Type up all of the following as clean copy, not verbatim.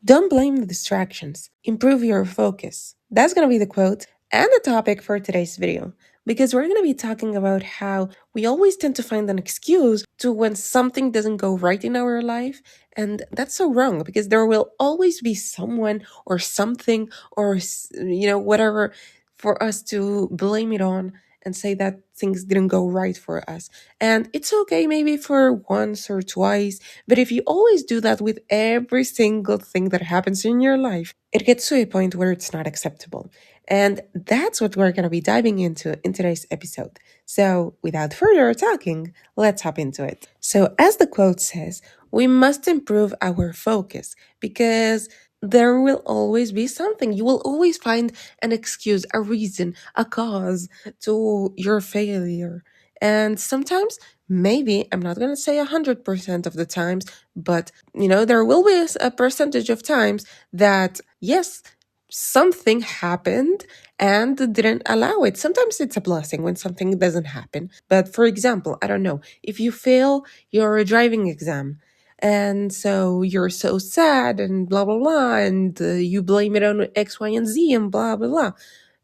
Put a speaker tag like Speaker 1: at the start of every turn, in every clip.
Speaker 1: Don't blame the distractions. Improve your focus. That's going to be the quote and the topic for today's video. Because we're going to be talking about how we always tend to find an excuse to when something doesn't go right in our life. And that's so wrong because there will always be someone or something or, whatever for us to blame it on and say that things didn't go right for us. And it's okay maybe for once or twice, but if you always do that with every single thing that happens in your life, it gets to a point where it's not acceptable. And that's what we're going to be diving into in today's episode. So, without further talking, let's hop into it. So, as the quote says, we must improve our focus because there will always be something. You will always find an excuse, a reason, a cause to your failure. And sometimes, maybe, I'm not going to say 100% of the times, but there will be a percentage of times that, yes, something happened and didn't allow it. Sometimes it's a blessing when something doesn't happen. But for example, I don't know, if you fail your driving exam, and so you're so sad and blah, blah, blah, and you blame it on X, Y, and Z and blah, blah, blah.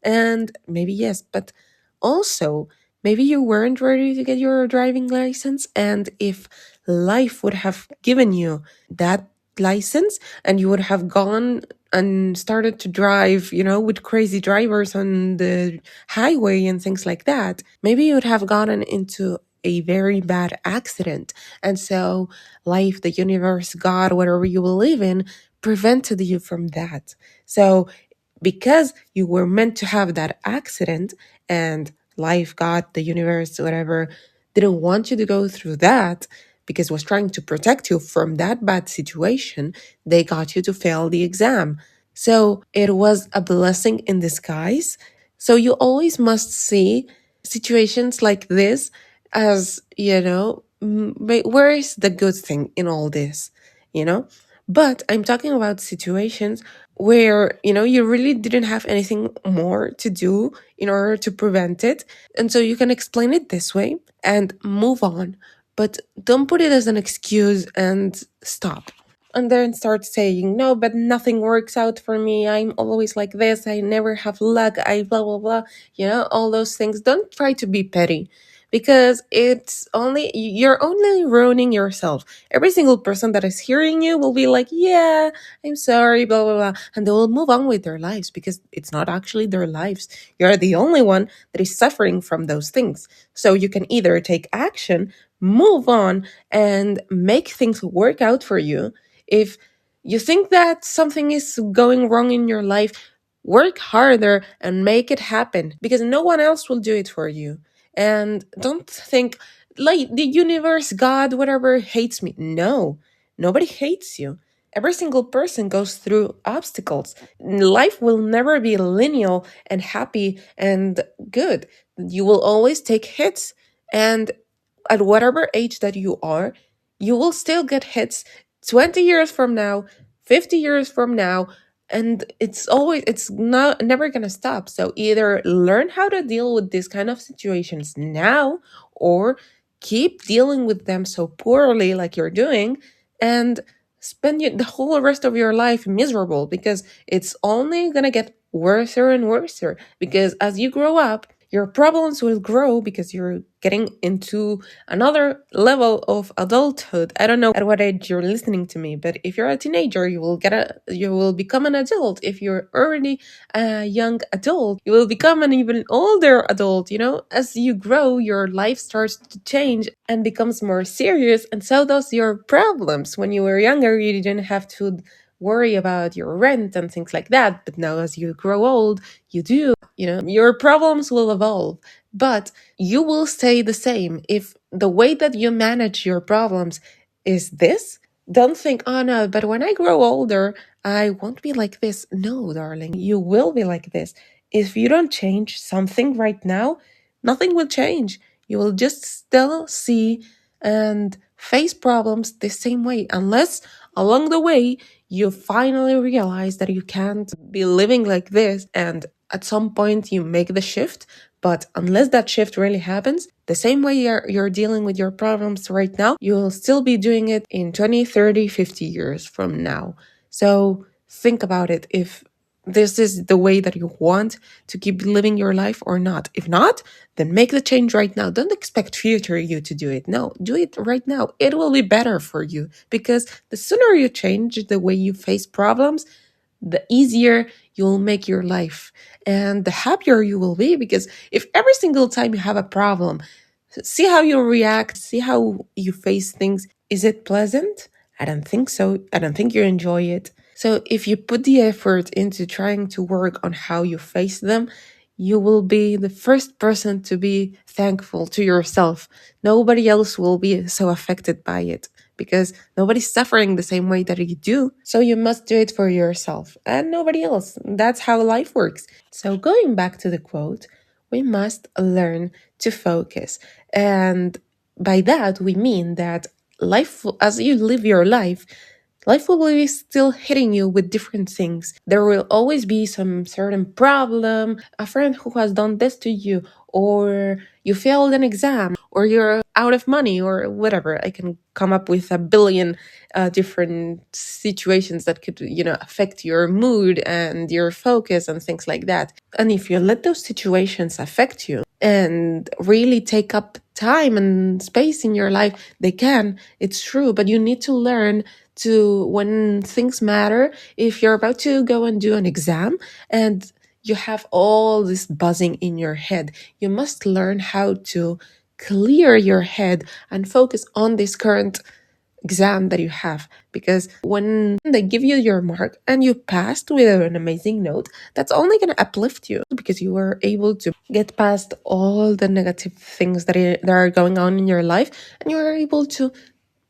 Speaker 1: And maybe yes, but also maybe you weren't ready to get your driving license. And if life would have given you that license and you would have gone and started to drive, with crazy drivers on the highway and things like that, maybe you would have gotten into a very bad accident. And so life, the universe, God, whatever you believe in, prevented you from that. So because you were meant to have that accident and life, God, the universe, whatever, didn't want you to go through that because was trying to protect you from that bad situation, they got you to fail the exam. So it was a blessing in disguise. So you always must see situations like this as, where is the good thing in all this, you know? But I'm talking about situations where, you really didn't have anything more to do in order to prevent it. And so you can explain it this way and move on, but don't put it as an excuse and stop. And then start saying, no, but nothing works out for me. I'm always like this. I never have luck. I blah, blah, blah. All those things. Don't try to be petty because you're only ruining yourself. Every single person that is hearing you will be like, yeah, I'm sorry, blah, blah, blah. And they will move on with their lives because it's not actually their lives. You're the only one that is suffering from those things. So you can either take action, move on, and make things work out for you. If you think that something is going wrong in your life, work harder and make it happen because no one else will do it for you. And don't think like the universe, God, whatever hates me. No, nobody hates you. Every single person goes through obstacles. Life will never be linear and happy and good. You will always take hits. And at whatever age that you are, you will still get hits 20 years from now, 50 years from now, and it's not never gonna stop. So either learn how to deal with these kind of situations now or keep dealing with them so poorly like you're doing and spend the whole rest of your life miserable because it's only gonna get worse and worse because as you grow up your problems will grow because you're getting into another level of adulthood. I don't know at what age you're listening to me, but if you're a teenager, you will become an adult. If you're already a young adult, you will become an even older adult. As you grow, your life starts to change and becomes more serious, and so does your problems. When you were younger, you didn't have to worry about your rent and things like that, but now as you grow old, you do. Your problems will evolve, but you will stay the same. If the way that you manage your problems is this, don't think, oh no, but when I grow older, I won't be like this. No, darling, you will be like this. If you don't change something right now, nothing will change. You will just still see and face problems the same way, unless along the way you finally realize that you can't be living like this and at some point you make the shift. But unless that shift really happens, the same way you're dealing with your problems right now, you'll still be doing it in 20, 30, 50 years from now. So think about it if this is the way that you want to keep living your life or not. If not, then make the change right now. Don't expect future you to do it. No, do it right now. It will be better for you because the sooner you change the way you face problems, the easier you'll make your life and the happier you will be. Because if every single time you have a problem, see how you react, see how you face things, is it pleasant? I don't think so. I don't think you enjoy it. So if you put the effort into trying to work on how you face them, you will be the first person to be thankful to yourself. Nobody else will be so affected by it because nobody's suffering the same way that you do. So you must do it for yourself and nobody else. That's how life works. So going back to the quote, we must learn to focus. And by that, we mean that life, as you live your life will be still hitting you with different things. There will always be some certain problem, a friend who has done this to you, or you failed an exam, or you're out of money, or whatever. I can come up with a billion different situations that could, affect your mood and your focus and things like that. And if you let those situations affect you and really take up time and space in your life, they can, it's true, but you need to learn to, when things matter, if you're about to go and do an exam and you have all this buzzing in your head, you must learn how to clear your head and focus on this current exam that you have. Because when they give you your mark and you passed with an amazing note, that's only going to uplift you because you were able to get past all the negative things that are going on in your life, and you were able to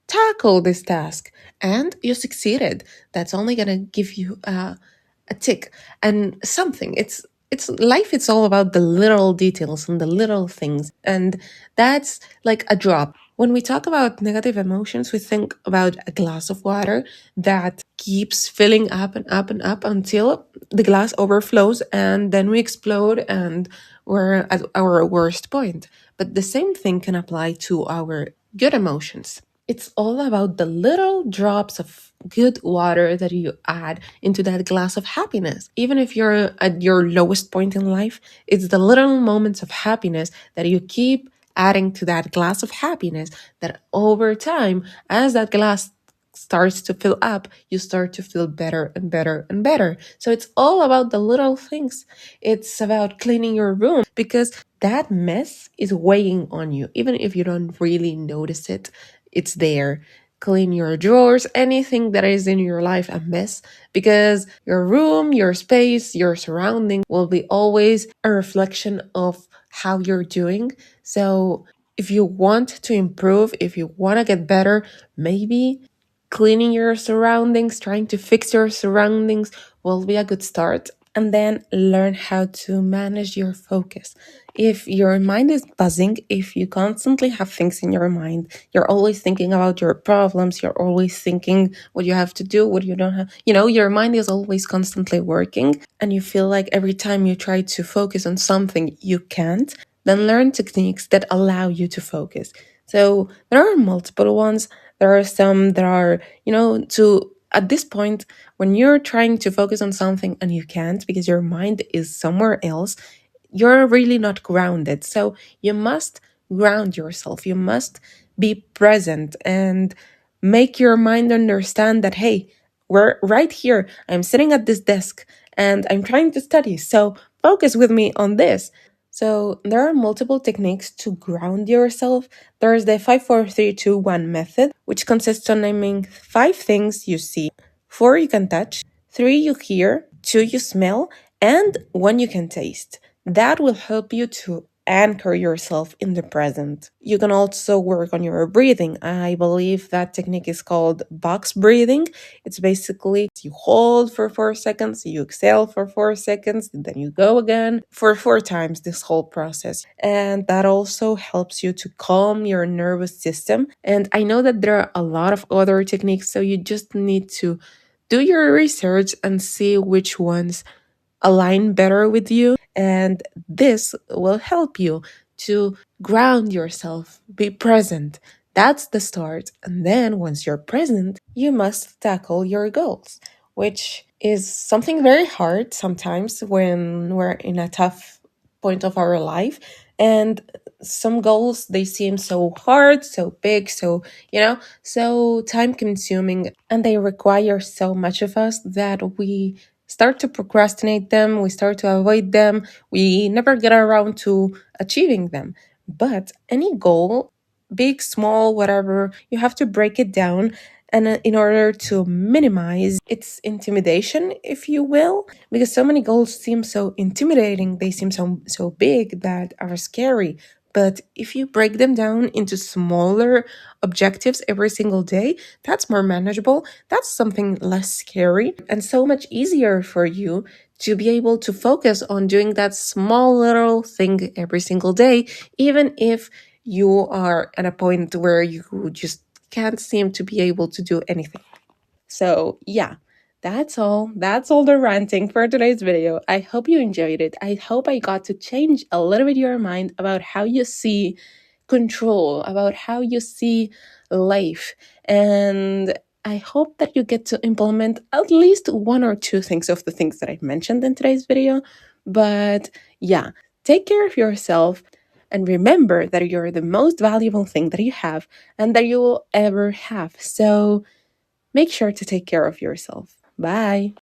Speaker 1: tackle this task and you succeeded. That's only going to give you a tick and something. It's life. It's all about the little details and the little things, and that's like a drop. When we talk about negative emotions, we think about a glass of water that keeps filling up and up and up until the glass overflows, and then we explode and we're at our worst point. But the same thing can apply to our good emotions. It's all about the little drops of good water that you add into that glass of happiness. Even if you're at your lowest point in life, it's the little moments of happiness that you keep adding to that glass of happiness that over time, as that glass starts to fill up, you start to feel better and better and better. So it's all about the little things. It's about cleaning your room because that mess is weighing on you, even if you don't really notice it. It's there. Clean your drawers, anything that is in your life a mess, because your room, your space, your surrounding will be always a reflection of how you're doing. So if you want to improve, if you want to get better, maybe cleaning your surroundings, trying to fix your surroundings will be a good start. And then learn how to manage your focus. If your mind is buzzing, if you constantly have things in your mind, you're always thinking about your problems, you're always thinking what you have to do, what you don't have, your mind is always constantly working, and you feel like every time you try to focus on something, you can't, then learn techniques that allow you to focus. So there are multiple ones. There are some that are, to at this point, when you're trying to focus on something and you can't because your mind is somewhere else, you're really not grounded. So you must ground yourself. You must be present and make your mind understand that, hey, we're right here. I'm sitting at this desk and I'm trying to study. So focus with me on this. So there are multiple techniques to ground yourself. There's the 5 4 3 2 1 method, which consists on naming 5 things you see, 4 you can touch, 3 you hear, 2 you smell, and 1 you can taste. That will help you to anchor yourself in the present. You can also work on your breathing. I believe that technique is called box breathing. It's basically you hold for 4 seconds, you exhale for 4 seconds, and then you go again for 4 times this whole process. And that also helps you to calm your nervous system. And I know that there are a lot of other techniques, so you just need to do your research and see which ones align better with you. And this will help you to ground yourself, be present. That's the start. And then once you're present, you must tackle your goals, which is something very hard sometimes when we're in a tough point of our life. And some goals, they seem so hard, so big, so, so time consuming, and they require so much of us that we start to procrastinate them, we start to avoid them, we never get around to achieving them. But any goal, big, small, whatever, you have to break it down, and in order to minimize its intimidation, if you will, because so many goals seem so intimidating, they seem so big that are scary. But if you break them down into smaller objectives every single day, that's more manageable, that's something less scary, and so much easier for you to be able to focus on doing that small little thing every single day, even if you are at a point where you just can't seem to be able to do anything. So, yeah, that's all. That's all the ranting for today's video. I hope you enjoyed it. I hope I got to change a little bit your mind about how you see control, about how you see life. And I hope that you get to implement at least one or two things of the things that I mentioned in today's video. But yeah, take care of yourself and remember that you're the most valuable thing that you have and that you will ever have. So, make sure to take care of yourself. Bye.